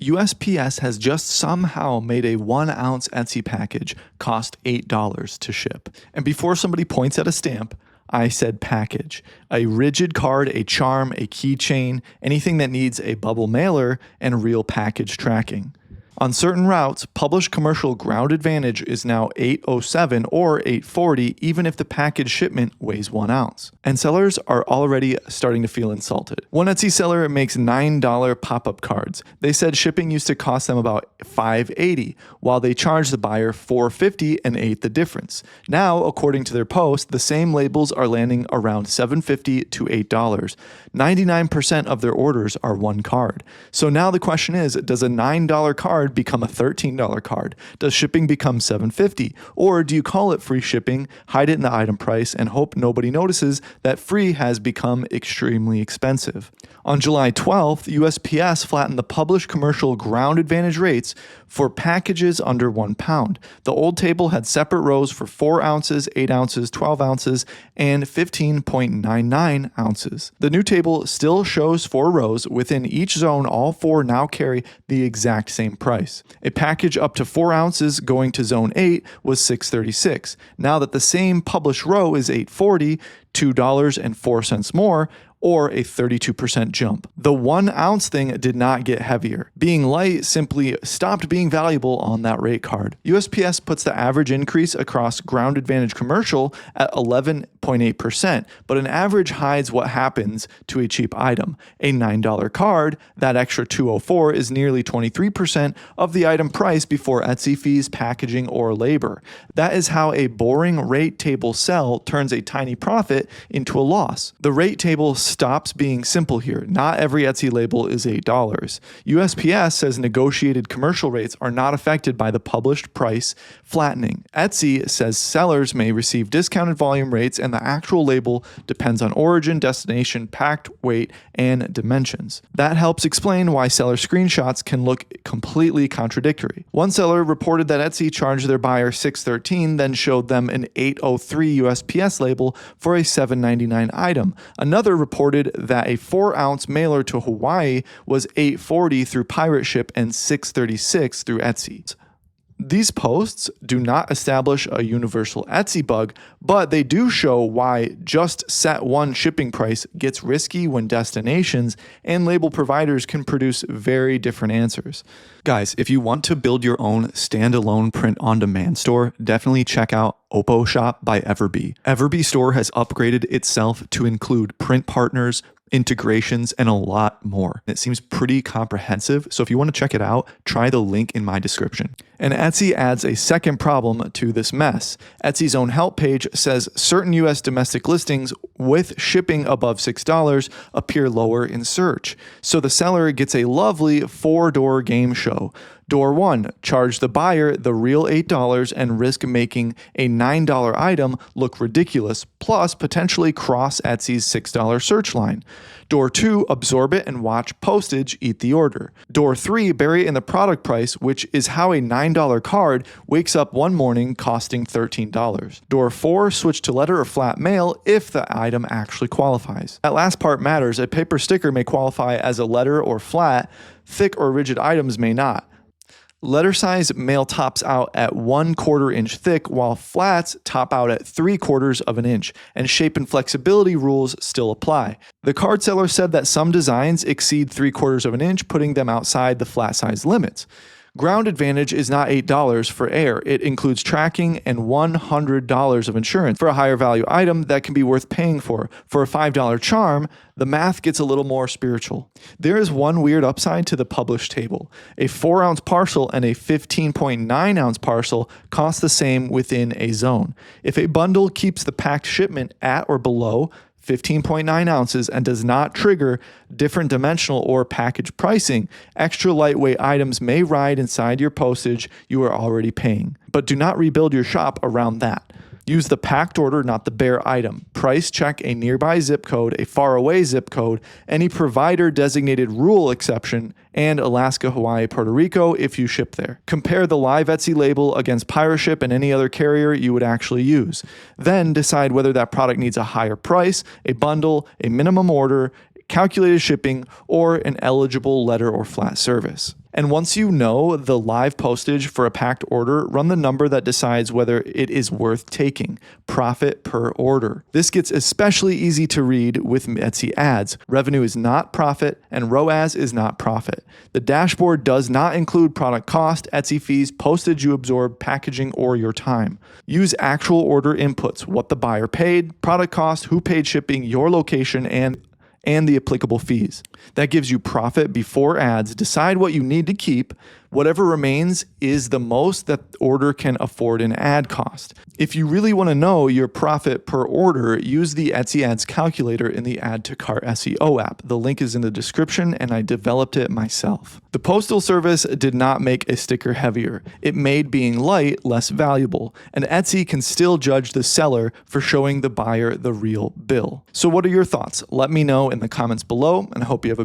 USPS has just somehow made a 1 ounce Etsy package cost $8 to ship. And before somebody points at a stamp, I said package. A rigid card, a charm, a keychain, anything that needs a bubble mailer and real package tracking. On certain routes, published commercial ground advantage is now $8.07 or $8.40 even if the package shipment weighs 1 ounce. And sellers are already starting to feel insulted. One Etsy seller makes $9 pop-up cards. They said shipping used to cost them about $5.80, while they charged the buyer $4.50 and ate the difference. Now, according to their post, the same labels are landing around $7.50 to $8. 99% of their orders are one card. So now the question is, does a $9 card become a $13 card? Does shipping become $7.50? Or do you call it free shipping, hide it in the item price, and hope nobody notices that free has become extremely expensive? On July 12th, USPS flattened the published commercial ground advantage rates for packages under 1 pound. The old table had separate rows for 4 ounces, 8 ounces, 12 ounces, and 15.99 ounces. The new table still shows 4 rows. Within each zone, all 4 now carry the exact same price. A package up to 4 ounces going to zone 8 was $6.36. Now that the same published row is $8.40, $2.04 more, or a 32% jump. The 1 ounce thing did not get heavier. Being light simply stopped being valuable on that rate card. USPS puts the average increase across ground advantage commercial at 11.8%, but an average hides what happens to a cheap item. A $9 card, that extra $2.04 is nearly 23% of the item price before Etsy fees, packaging, or labor. That is how a boring rate table sell turns a tiny profit into a loss. The rate table stops being simple here. Not every Etsy label is $8. USPS says negotiated commercial rates are not affected by the published price flattening. Etsy says sellers may receive discounted volume rates and the actual label depends on origin, destination, packed weight, and dimensions. That helps explain why seller screenshots can look completely contradictory. One seller reported that Etsy charged their buyer $6.13, then showed them an $8.03 USPS label for a $7.99 item. Another reported that a 4 ounce mailer to Hawaii was $8.40 through pirate ship and $6.36 through Etsy. These posts do not establish a universal Etsy bug, but they do show why just set one shipping price gets risky when destinations and label providers can produce very different answers. Guys, if you want to build your own standalone print-on-demand store, definitely check out OpoShop by EverBee. EverBee Store has upgraded itself to include print partners, integrations, and a lot more. It seems pretty comprehensive, so if you want to check it out, try the link in my description. And Etsy adds a second problem to this mess. Etsy's own help page says certain US domestic listings with shipping above $6 appear lower in search. So the seller gets a lovely 4-door game show. Door 1, charge the buyer the real $8 and risk making a $9 item look ridiculous, plus potentially cross Etsy's $6 search line. Door 2, absorb it and watch postage eat the order. Door 3, bury it in the product price, which is how a $9 card wakes up one morning costing $13. Door 4, switch to letter or flat mail if the item actually qualifies. That last part matters. A paper sticker may qualify as a letter or flat, thick or rigid items may not. Letter size mail tops out at 1/4 inch thick, while flats top out at 3/4 of an inch, and shape and flexibility rules still apply. The card seller said that some designs exceed 3/4 of an inch, putting them outside the flat size limits. Ground advantage is not $8 for air. It includes tracking and $100 of insurance. For a higher value item, that can be worth paying for. For a $5 charm, the math gets a little more spiritual. There is one weird upside to the published table. A 4 ounce parcel and a 15.9 ounce parcel cost the same within a zone. If a bundle keeps the packed shipment at or below 15.9 ounces and does not trigger different dimensional or package pricing, extra lightweight items may ride inside your postage you are already paying. But do not rebuild your shop around that. Use the packed order, not the bare item. Price check a nearby zip code, a faraway zip code, any provider designated rural exception, and Alaska, Hawaii, Puerto Rico if you ship there. Compare the live Etsy label against pirate ship and any other carrier you would actually use. Then decide whether that product needs a higher price, a bundle, a minimum order, calculated shipping, or an eligible letter or flat service. And once you know the live postage for a packed order, run the number that decides whether it is worth taking, profit per order. This gets especially easy to read with Etsy ads. Revenue is not profit and ROAS is not profit. The dashboard does not include product cost, Etsy fees, postage you absorb, packaging, or your time. Use actual order inputs, what the buyer paid, product cost, who paid shipping, your location, and the applicable fees. That gives you profit before ads. Decide what you need to keep. Whatever remains is the most that the order can afford in ad cost. If you really want to know your profit per order, use the Etsy Ads calculator in the Add to Cart SEO app. The link is in the description and I developed it myself. The Postal Service did not make a sticker heavier. It made being light less valuable, and Etsy can still judge the seller for showing the buyer the real bill. So what are your thoughts? Let me know in the comments below, and I hope you have a